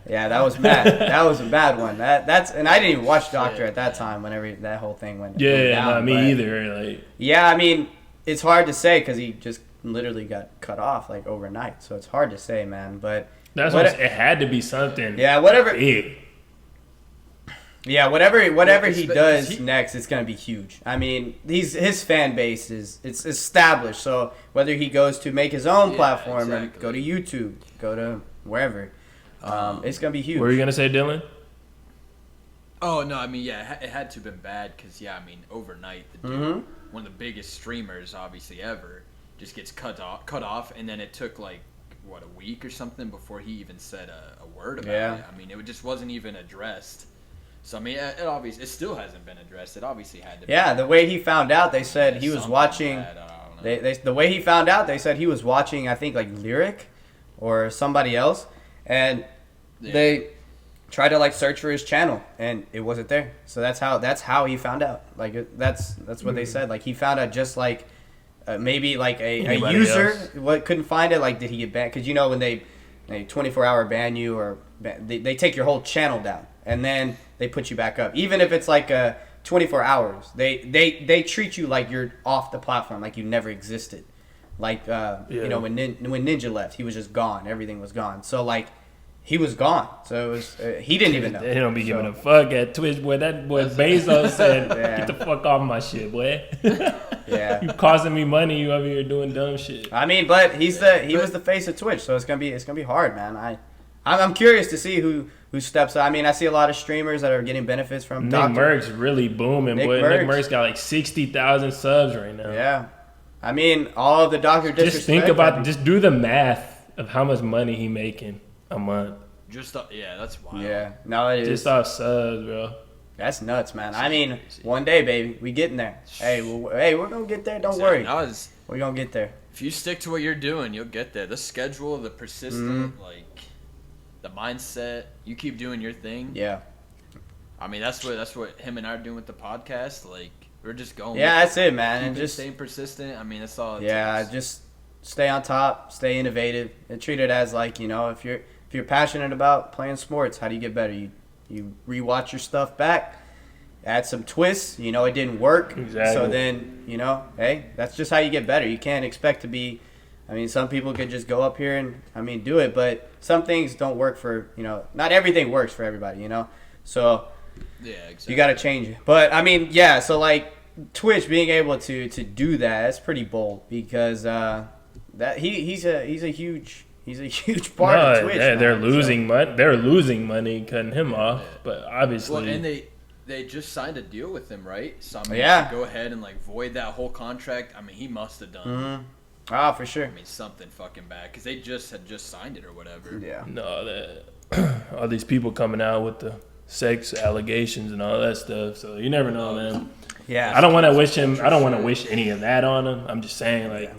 Yeah, that was bad. That was a bad one. That's and I didn't even watch Doctor at that time. Whenever that whole thing went. Yeah, down, not me but, either. Like, yeah, I mean it's hard to say because he just literally got cut off like overnight. So it's hard to say, man. But that's what it had to be something. Yeah, whatever. Big. Yeah, whatever he does next, it's gonna be huge. I mean, his fan base it's established. So whether he goes to make his own platform or go to YouTube, go to wherever, it's gonna be huge. What were you gonna say, Dylan? Oh no, I mean, yeah, it had to have been bad because I mean, overnight the dude, one of the biggest streamers obviously ever, just gets cut off, and then it took like what, a week or something before he even said a word about it. I mean, it just wasn't even addressed. So I mean, it still hasn't been addressed. It obviously had to. Yeah, the way he found out, they said he was watching. The way he found out, they said he was watching. I think like Lyric, or somebody else, and they tried to like search for his channel, and it wasn't there. So that's how he found out. Like that's what they said. Like he found out just like maybe like a user couldn't find it. Like did he get banned? Because when they 24-hour ban you or they take your whole channel down. And then they put you back up. Even if it's like 24 hours, they treat you like you're off the platform, like you never existed. Like when Ninja left, he was just gone. Everything was gone. So like he was gone. So it was he didn't even know. They don't be giving a fuck at Twitch, boy. That boy Bezos said, "Get the fuck off my shit, boy." Yeah, you costing me money. You over here doing dumb shit. I mean, but he was the face of Twitch, so it's gonna be hard, man. I'm curious to see who steps up. I mean, I see a lot of streamers that are getting benefits from Nick Merck's really booming, boy. Nick Merck's got like 60,000 subs right now. Yeah. I mean, all of the Dr. Disrespect. Just think about, just do the math of how much money he making a month. That's wild. Yeah, no, it is. Just off subs, bro. That's nuts, man. I mean, one day, baby, we getting there. Hey, we're gonna get there. Don't worry. We're gonna get there. If you stick to what you're doing, you'll get there. The schedule, the persistent, the mindset, you keep doing your thing. Yeah. I mean, that's what him and I are doing with the podcast. Like, we're just going. Yeah, that's it, man. And just staying persistent. I mean, that's all it takes. Just stay on top, stay innovative, and treat it as like, if you're passionate about playing sports, how do you get better? You rewatch your stuff back, add some twists. It didn't work. Exactly. So then, hey, that's just how you get better. You can't expect to be. I mean, some people could just go up here and, do it, but some things don't work for, not everything works for everybody, So, yeah, exactly. You got to change it. But, I mean, yeah, so, like, Twitch being able to do that's pretty bold because that he's a huge part of Twitch. Yeah, they're losing money. They're losing money cutting him off, but obviously. Well, and they just signed a deal with him, right? So, I mean, to go ahead and, like, void that whole contract, I mean, he must have done. Mm-hmm. Ah, for sure. I mean, something fucking bad because they had just signed it or whatever. Yeah. No, all these people coming out with the sex allegations and all that stuff. So you never know, man. Yeah. I don't want to wish him. I don't want to wish any of that on him. I'm just saying, like,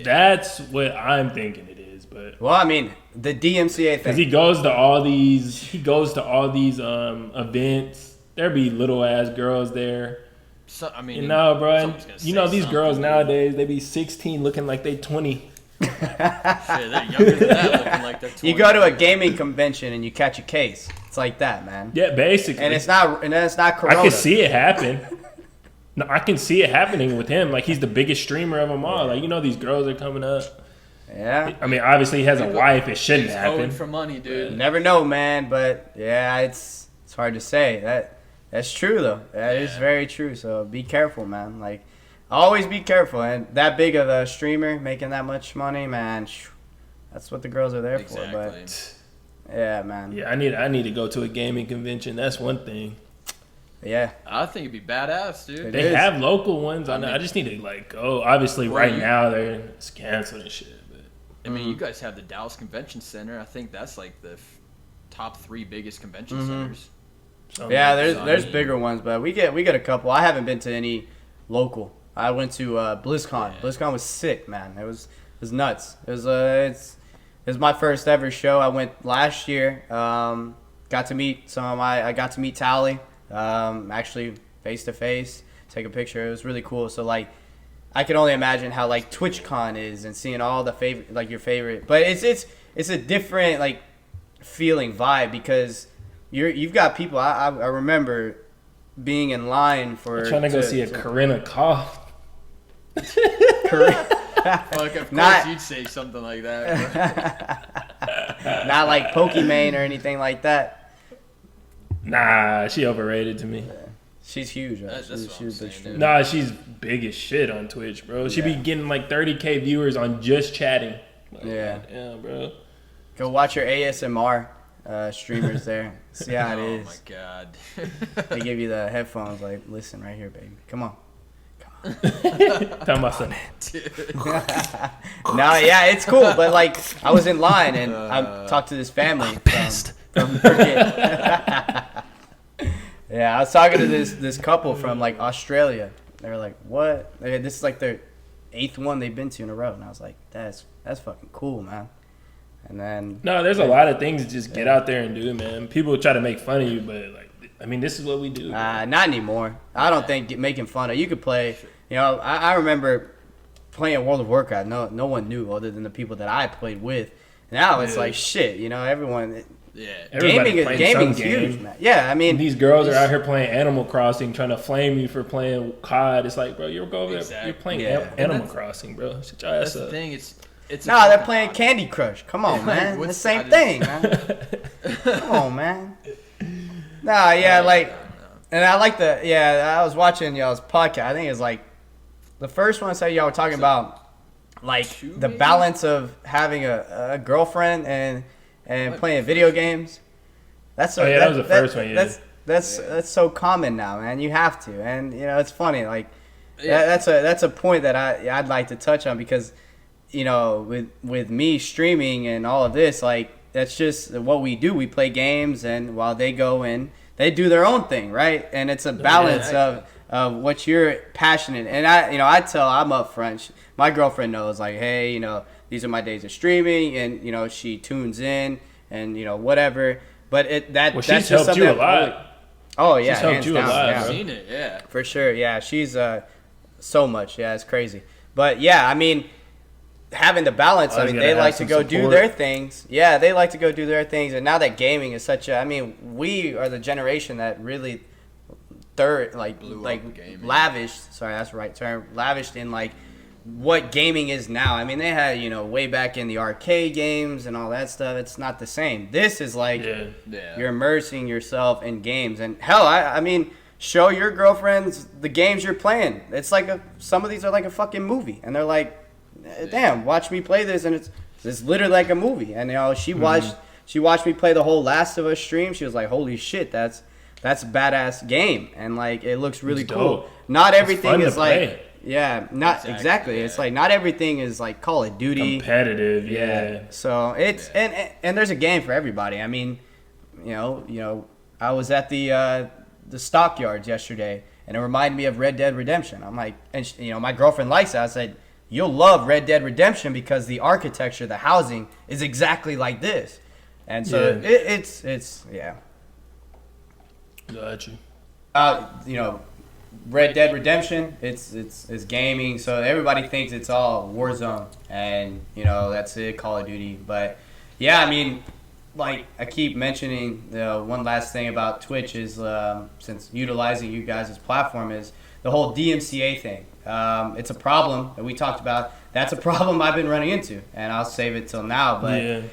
that's what I'm thinking it is. But well, I mean, the DMCA thing. Because he goes to all these events. There be little ass girls there. So, I mean, bro, these girls nowadays, they be 16 looking like they 20. Shit, they're younger than that looking like they're 20. You go to a gaming convention and you catch a case. It's like that, man. Yeah, basically. And it's not Corona. I can see it happen. No, I can see it happening with him. Like, he's the biggest streamer of them all. Like, these girls are coming up. Yeah. I mean, obviously he has a wife. It shouldn't happen. For money, dude. You never know, man. But, yeah, it's hard to say. That's true, though. That is very true. So be careful, man. Like, always be careful. And that big of a streamer making that much money, man, that's what the girls are there for. But, yeah, man. Yeah, I need to go to a gaming convention. That's one thing. Yeah. I think it'd be badass, dude. They have local ones. I just need to, like, go. Obviously, now it's canceled and shit. But I mean, you guys have the Dallas Convention Center. I think that's, like, the top 3 biggest convention centers. Yeah, there's bigger ones, but we get a couple. I haven't been to any local. I went to BlizzCon. Yeah. BlizzCon was sick, man. It was nuts. It was my first ever show. I went last year. Got to meet I got to meet Tally, actually face to face, take a picture. It was really cool. So like, I can only imagine how like TwitchCon is and seeing all the your favorite. But it's a different like feeling vibe because. You've got people. I remember being in line for trying to go see a Corinna cough. That's Fuck, of Not- course you'd say something like that. Not like Pokimane or anything like that. Nah, she overrated to me. She's huge. Right? That's what I'm she's a big saying, streamer. dude. Nah, she's big as shit on Twitch, bro. She be getting like 30K viewers on just chatting. Like, Yeah. Yeah, bro. Go watch your ASMR streamers there. See how it Oh is. my god. They give you the headphones. Like, listen right here, baby. Come on. Talking about something. No, yeah, it's cool. But like, I was in line and I talked to this family. From yeah, I was talking to this couple from like Australia. They were like, "What? This is like their 8th one they've been to in a row." And I was like, "That's fucking cool, man." And then No, there's a lot of things to just get out there and do, man. People try to make fun of you, but like, I mean, this is what we do. not anymore. I don't think making fun of you could play. You know, I remember playing World of Warcraft. No one knew other than the people that I played with. Now it's like shit. You know, everyone. Yeah. Everybody playing Gaming's some game. huge, man. Yeah, I mean, These girls are out here playing Animal Crossing, trying to flame you for playing COD. It's like, bro, you're going there, Exactly. you're playing Yeah. Animal Crossing, bro. Shut your ass That's the up. thing. It's nah, they're playing Candy Crush. Come on, man. What's- the same I just- thing, man. Come on, man. Nah, yeah, like, and I like I was watching y'all's podcast. I think it's like the first one. Y'all were talking about like two, the maybe? balance of having a girlfriend and playing video games. That's so, Oh, yeah, that was the first one, yeah. That's so common now, man. You have to, and you know it's funny. Like Yeah. that's a point that I'd like to touch on because you know with me streaming and all of this, like that's just what we do. We play games, and while they go in, they do their own thing, right? And it's a balance of what you're passionate. And I tell I'm upfront. My girlfriend knows, like, hey, you know, these are my days of streaming, and you know she tunes in, and you know whatever. But Well, that's she's just helped something you a that lot. Oh yeah, She's helped hands you a down, lot, yeah. I've bro. seen it. Yeah. For sure, yeah. She's so much. Yeah, it's crazy. But yeah, I mean, having the balance. I Always mean, gotta they have like to some go do support. their things. Yeah, they like to go do their things. And now that gaming is such a, I mean, we are the generation that really Blew up gaming. lavished. Sorry, that's the right term. Lavished in like what gaming is now. I mean, they had way back in the arcade games and all that stuff. It's not the same. This is like Yeah. you're immersing yourself in games. And hell, I mean, show your girlfriends the games you're playing. It's like some of these are like a fucking movie, and they're like, damn, watch me play this, and it's literally like a movie. And she watched me play the whole Last of Us stream. She was like, holy shit, that's a badass game, and like it looks really It's cool. dope. Not It's everything fun to is like play. not exactly. yeah. It's like not everything is like Call of Duty. Competitive, yeah. So it's and there's a game for everybody. I mean, you know, I was at the stockyards yesterday, and it reminded me of Red Dead Redemption. I'm like, and my girlfriend likes it. I said, you'll love Red Dead Redemption because the architecture, the housing is exactly like this, and so Yeah. it's yeah. Got you. Red Dead Redemption, it's gaming, so everybody thinks it's all Warzone, and that's it, Call of Duty. But yeah, I mean, like I keep mentioning, the one last thing about Twitch is since utilizing you guys' platform is the whole DMCA thing. It's a problem that we talked about. That's a problem I've been running into, and I'll save it till now. But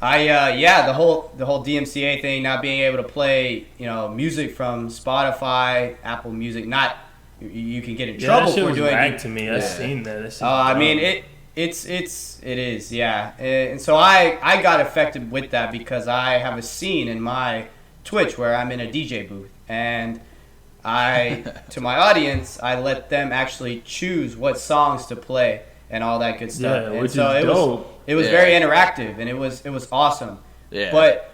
the whole DMCA thing, not being able to play music from Spotify, Apple Music, you can get in trouble that shit for was doing whack to me. I seen that. That shit I dumb. mean it is, yeah. And so I got affected with that because I have a scene in my Twitch where I'm in a DJ booth, and to my audience, I let them actually choose what songs to play and all that good stuff. Yeah, and which so is dope. It was very interactive, and it was awesome. Yeah. But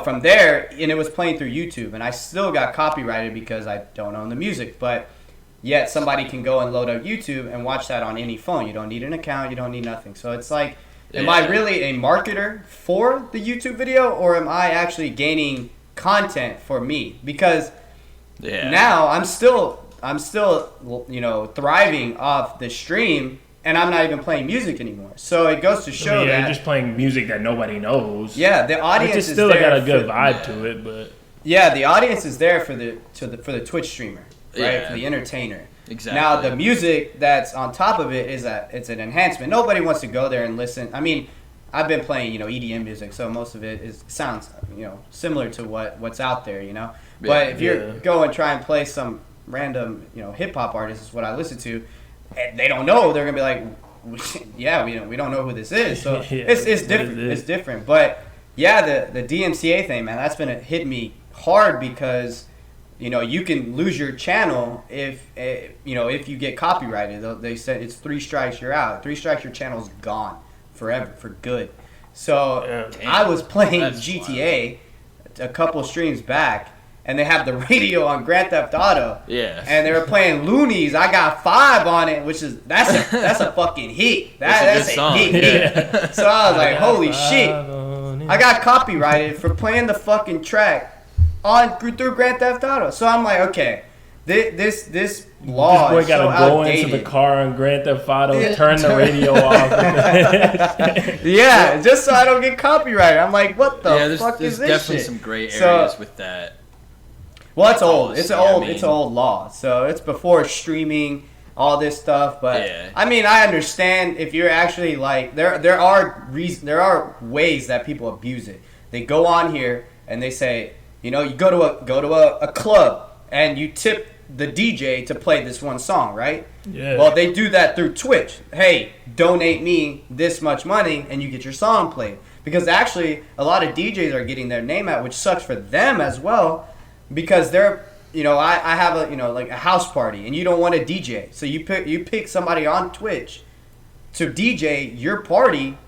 from there, and it was playing through YouTube, and I still got copyrighted because I don't own the music. But yet somebody can go and load up YouTube and watch that on any phone. You don't need an account. You don't need nothing. So it's like, am I really a marketer for the YouTube video, or am I actually gaining content for me? Because now I'm still thriving off the stream, and I'm not even playing music anymore. So it goes to show you're that just playing music that nobody knows. yeah, the audience Which is is still there got a good for- vibe to it, but Yeah, the audience is there for the Twitch streamer, right? Yeah. For the entertainer. Exactly. Now the music that's on top of it it's an enhancement. Nobody wants to go there and listen. I mean, I've been playing, EDM music, so most of it sounds, similar to what's out there, But if you're go and try and play some random, hip hop artist is what I listen to, and they don't know, they're gonna be like, yeah, we don't know who this is. So it's different. It's different. But yeah, the DMCA thing, man, that's been hitting me hard because you can lose your channel if you get copyrighted. They said it's 3 strikes, you're out. 3 strikes, your channel's gone forever for good. So I was playing GTA a couple streams back, and they have the radio on Grand Theft Auto. Yeah. And they were playing Loonies. I got 5 on it, which is that's a fucking hit. That's a song. hit. Yeah. So I was like, holy shit! I got copyrighted for playing the fucking track through Grand Theft Auto. So I'm like, okay, this law this boy is gotta so go outdated. into the car on Grand Theft Auto, turn the radio off. Yeah, just so I don't get copyrighted. I'm like, what the fuck is this There's definitely shit? some gray areas with that. Well, it's old. It's policy, an old law. So it's before streaming, all this stuff. But I mean, I understand if you're actually like there are ways that people abuse it. They go on here and they say, you go to a club and you tip the DJ to play this one song, right? Yeah. Well, they do that through Twitch. Hey, donate me this much money and you get your song played. Because actually, a lot of DJs are getting their name out, which sucks for them as well. Because they're, I have a, like a house party and you don't want a DJ. So you pick somebody on Twitch to DJ your party.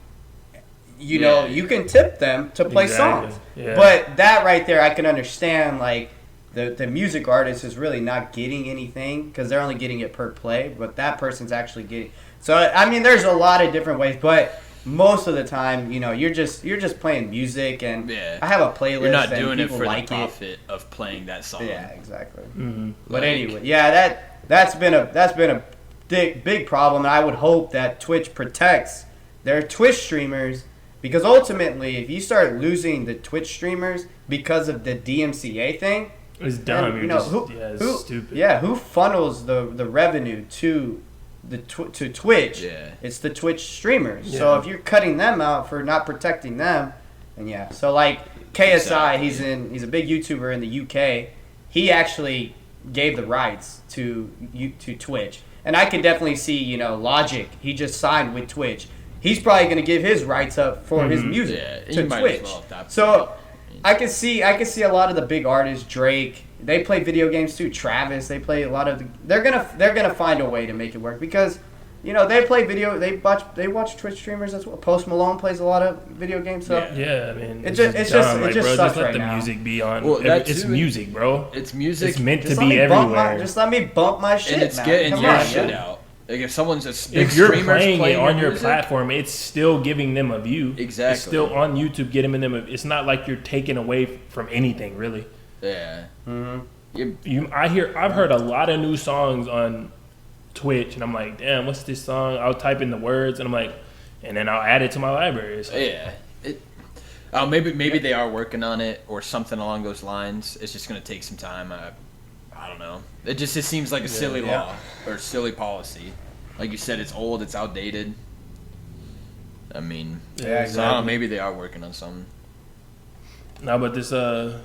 You can tip them to play songs. Yeah. But that right there, I can understand, like, the music artist is really not getting anything because they're only getting it per play, but that person's actually getting. So I mean, there's a lot of different ways, but most of the time, you're just playing music, and I have a playlist. You're not and doing it for like the profit of playing that song. Yeah, exactly. Mm-hmm. But anyway, that's been a big problem, and I would hope that Twitch protects their Twitch streamers. Because ultimately, if you start losing the Twitch streamers because of the DMCA thing, it's dumb. It's stupid. Yeah, who funnels the revenue to to Twitch? Yeah. It's the Twitch streamers. Yeah. So if you're cutting them out for not protecting them, then so like KSI, he's a big YouTuber in the UK. He actually gave the rights to Twitch, and I can definitely see Logic. He just signed with Twitch. He's probably going to give his rights up for his music to Twitch. So I can see a lot of the big artists, Drake. They play video games too. Travis, they play a lot of. They're gonna find a way to make it work because, they play video. They watch Twitch streamers as well. Post Malone plays a lot of video games. So yeah, I mean, it just sucks let right the now. music be on. Well, it's music, bro. It's music. It's meant to Just be everywhere. Just let me bump my shit. And it's man. getting Come your on, shit man. out. Like if someone's a big If you're streamer's playing it on your music, platform, it's still giving them a view. Exactly. It's still on YouTube, getting them. It's not like you're taking away from anything, really. Yeah. Mm-hmm. I've heard a lot of new songs on Twitch, and I'm like, damn, what's this song? I'll type in the words, and I'm like, and then I'll add it to my library. So. Yeah. Maybe they are working on it or something along those lines. It's just gonna take some time. I don't know. It seems like a silly law or silly policy. Like you said, it's old, it's outdated. I mean, Yeah, so I don't know, maybe they are working on something. No, but this to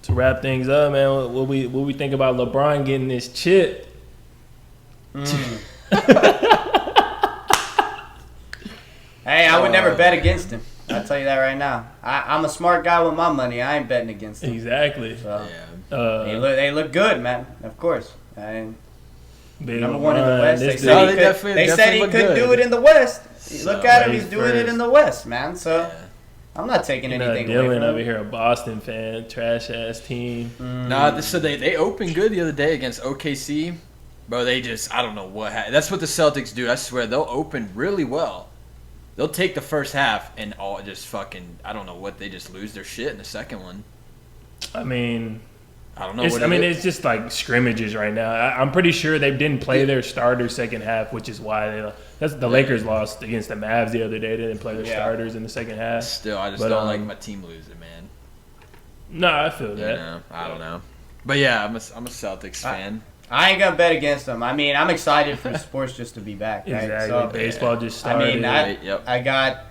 wrap things up, man. What we think about LeBron getting this chip? Hey, I would never bet against him. I'll tell you that right now. I'm a smart guy with my money. I ain't betting against him. Exactly. So, Yeah. they look good, man. Of course. Number Big one in the LeBron, West. They this said dude- he definitely said he look couldn't good. do it in the West. So, Look at him. he's He's doing it first. in the West, man. So Yeah. I'm not taking You know, anything away Dylan from over him. here, a Boston fan, trash ass team. Nah, so they opened good the other day against OKC. Bro, they just, I don't know what happened. That's what the Celtics do. I swear, they'll open really well. They'll take the first half and all just fucking, I don't know what, they just lose their shit in the second one. I mean, I don't know it's, what I mean, is. it's just like scrimmages right now. I'm pretty sure they didn't play their starters second half, which is why the Lakers lost against the Mavs the other day. They didn't play their starters in the second half. Still, I just But, don't like my team losing, man. No, I feel You that. know, I don't know. But yeah, I'm a Celtics fan. I ain't gonna bet against them. I mean, I'm excited for sports just to be back. Right? Exactly. So, Baseball just I started. mean, I got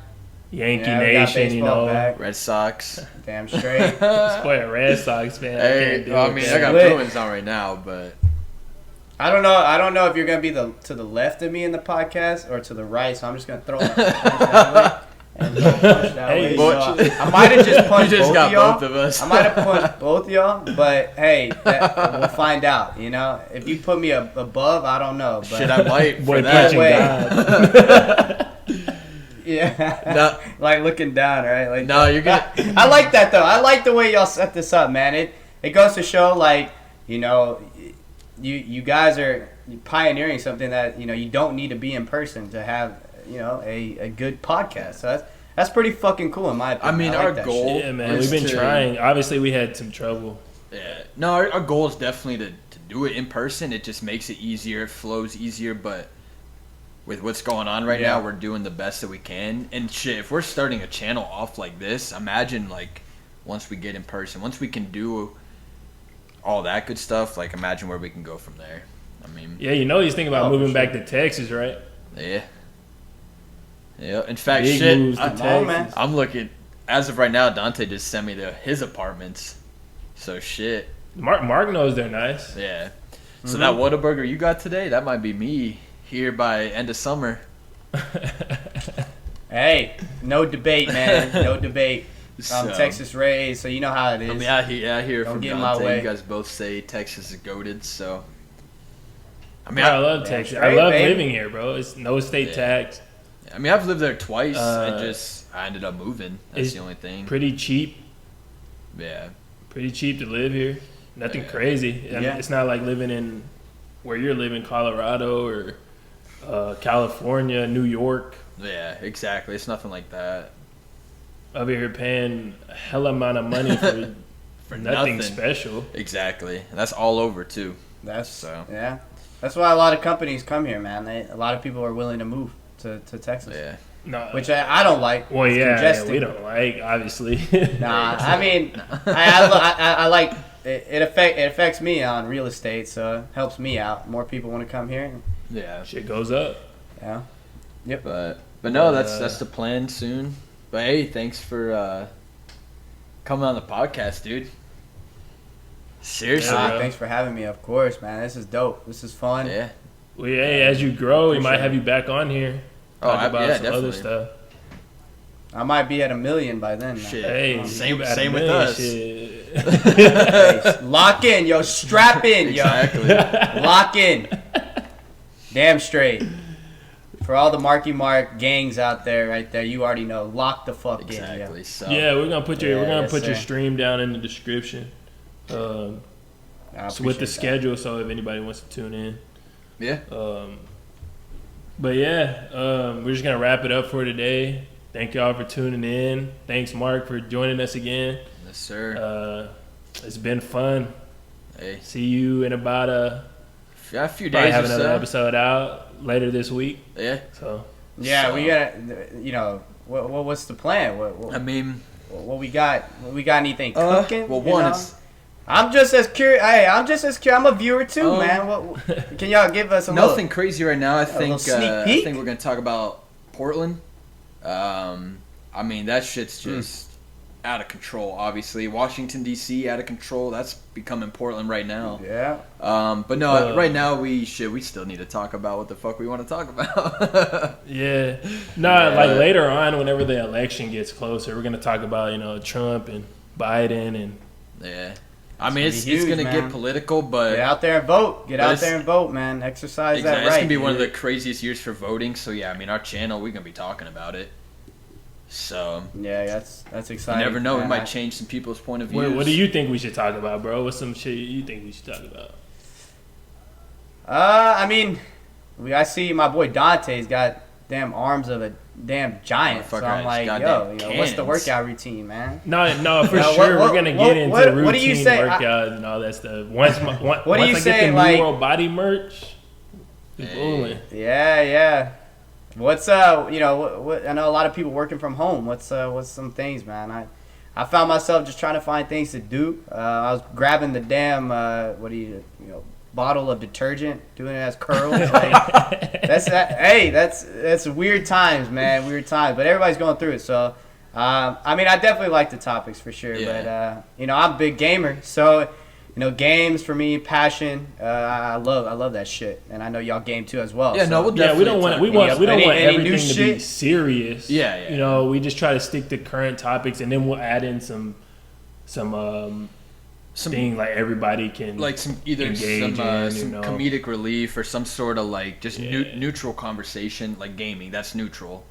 Yankee we got Nation, you baseball know. back. Red Sox. Damn straight. It's quite a Red Sox fan. Hey, I mean, I got Lit. Bruins on right now, but I don't know if you're gonna be to the left of me in the podcast or to the right. So I'm just gonna throw my punch that way and punch that Hey, way. boy. So I might have just punched you just both got of y'all. both of us. I might have punched both of y'all, but hey, we'll find out. You know, if you put me above, I don't know. But shit, I might Boy for that. punching Way. God. yeah, No. like looking down, right? Like No, you're gonna. I like that though. I like the way y'all set this up, man. It goes to show, like, you know, you guys are pioneering something that, you know, you don't need to be in person to have, you know, a good podcast. So that's pretty fucking cool in my opinion. I mean, like our that goal- shit. Yeah, man. is We've been to- trying. Obviously, we had some trouble. Yeah. No, our goal is definitely to do it in person. It just makes it easier. It flows easier, but with what's going on right now, we're doing the best that we can. And shit, if we're starting a channel off like this, imagine, like, once we get in person, once we can do all that good stuff, like, imagine where we can go from there. I mean, Yeah, you know he's thinking about Oh, moving for back to Texas, right? yeah. Yeah. In fact, Big shit, moves to Come on, Texas. man. I'm looking, as of right now, Dante just sent me his apartments. So shit. Mark knows they're nice. Yeah. So that Whataburger you got today, that might be me here by end of summer. Hey, no debate, man. No debate. I'm So, Texas raised, so you know how it is. I mean, I hear Don't from get in my Dante. way. You guys both say Texas is goated, so. I mean, Bro, I I love Damn Texas. I straight, love baby. living here, bro. It's no state Yeah. tax. mean, I've lived there twice. Uh, I ended up moving. That's it's the only thing. Pretty cheap. Yeah. Pretty cheap to live here. Nothing Yeah. crazy. And Yeah. it's not like living in where you're living, Colorado or California, New York. Yeah, exactly. It's nothing like that. Over here paying a hell amount of money for For nothing nothing. special. Exactly. And that's all over, too. That's So. yeah. That's why a lot of companies come here, man. A lot of people are willing to move to Texas, Yeah. No, which I don't like. well, It's yeah, congested. we don't like, obviously. Nah, I mean, I like it. It affects me on real estate, so it helps me out. More people want to come here. Yeah. Shit goes up. Yeah. But no, that's the plan soon. But hey, thanks for coming on the podcast, dude. Seriously. Yeah, Nah, bro. thanks for having me. Of course, man. This is dope. This is fun. Yeah. Well, hey, as you grow, we might Appreciate have you back on here. Oh, Talk about yeah, some other definitely. stuff. I might be at 1 million by then. Man. Shit. Hey, Same- you got same a with million, us. shit. Hey, lock in, yo. Strap in, yo. Exactly. Lock in. Damn straight. For all the Marky Mark gangs out there, right there, you already know. Lock the fuck Exactly. in, So Yeah, we're gonna put Yeah, we're gonna yes, put your sir. stream down in the description. yo. I So with the appreciate that. schedule, so if anybody wants to tune in. yeah. But yeah, we're just gonna wrap it up for today. Thank y'all for tuning in. Thanks, Mark, for joining us again. Yes, sir. It's been fun. Hey, See you in about a few probably days have or another so. episode out later this week. Yeah. So Yeah, So- we gotta, you know, what's the plan? What I mean, we got? We got anything cooking? well, you one, know? it's I'm just as curious. Hey, I'm just as curious. I'm a viewer too, Um, man. What can y'all give us a nothing little? crazy right now. I little think sneak I peek? think we're gonna talk about Portland. I mean, that shit's just out of control. Obviously, Washington D.C. out of control. That's becoming Portland right now. Yeah. But no, right now we still need to talk about what the fuck we want to talk about. yeah, Yeah. like later on, whenever the election gets closer, we're gonna talk about Trump and Biden and Yeah. I mean, It's it's gonna be going huge, to man. get political, but Get out there and vote. Get But out it's- there and vote, man. Exercise exactly, that it's right. going to be one of the dude. craziest years for voting. So, yeah, I mean, our channel, we're going to be talking about it. So, Yeah, that's you exciting. never know. We man. might change some people's point of view. what do you think we should talk about, bro? What's some shit you think we should talk about? I mean, I see my boy Dante's got damn arms of a damn giant. So Motherfucker I'm has like, goddamn what's the cannons. workout routine, man? No, for Now, sure. what- We're gonna what- get into what- routine what do you say? workouts and all that stuff. Once What do once you I say, get the like- New World Body merch, it's Hey. rolling. Yeah. What's what I know a lot of people working from home. What's some things, man? I found myself just trying to find things to do. I was grabbing the damn bottle of detergent, doing it as curls. Like, that's weird times, man. Weird times. But everybody's going through it. So, I mean, I definitely like the topics for sure. Yeah. But I'm a big gamer, so games for me, passion. I love that shit, and I know y'all game too as well. Yeah, so. no, we'll definitely. We don't want any new everything to be shit? serious. Yeah. We just try to stick to current topics, and then we'll add in some thing like everybody can like some comedic relief or some sort of like just neutral conversation, like gaming. That's neutral.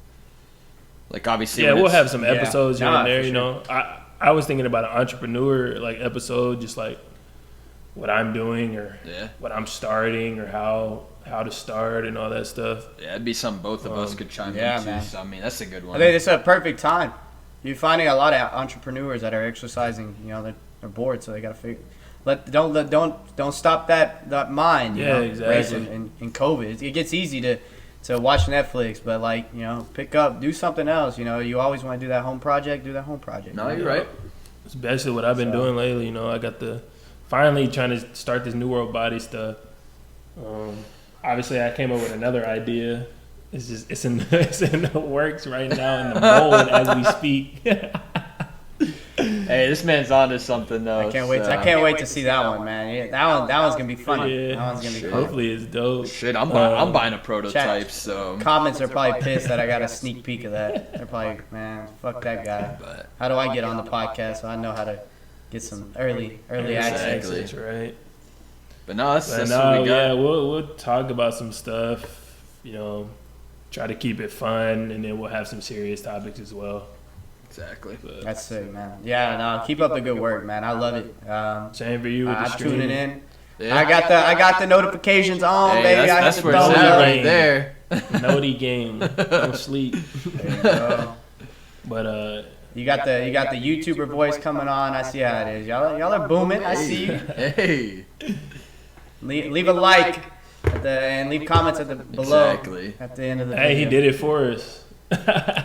Like obviously, we'll have some episodes here and there. Sure. I was thinking about an entrepreneur like episode, just like what I'm doing or what I'm starting or how to start and all that stuff. Yeah, it'd be something both of us could chime into. Man. So I mean, that's a good one. I think it's a perfect time. You're finding a lot of entrepreneurs that are exercising. They're bored, so they got to figure. Don't stop that mind. Exactly. Racing in COVID, it gets easy to watch Netflix, but pick up, do something else. You always want to do that home project. Do that home project. No, you're right. It's basically what I've been doing lately. I got finally trying to start this New World Body stuff. Obviously, I came up with another idea. It's in the works right now in the mold as we speak. Hey, this man's onto something though. I can't wait. I can't wait to see that one, man. Yeah, that one's gonna be fun. Yeah. That one's gonna be fun. Hopefully, it's dope. Shit, I'm buying a prototype. So comments are probably pissed that I got a sneak peek of that. They're probably, man, fuck that guy. But how do I get on the podcast so I know how to get some early access? That's right. But no, that's what we got. Yeah, we'll talk about some stuff. Try to keep it fun, and then we'll have some serious topics as well. Exactly. But, that's it, man. Yeah, no, keep up the good work, man. I love it. Same for you with the stream. I'm tuning in. Yeah. I got the notifications on, baby. That's where it's at right there. Noti game. Don't sleep. There you go. But you got the YouTuber voice coming on. I see how it is. Y'all are booming. I see you. Hey. Leave a like and leave comments below. Exactly. At the end of the video. Hey, he did it for us.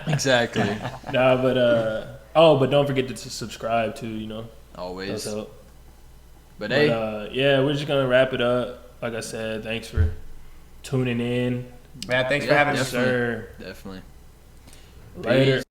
Exactly. Nah, but don't forget to subscribe too. Always. But we're just gonna wrap it up. Like I said, thanks for tuning in. Yeah, thanks for having us. Sir. Definitely. Later.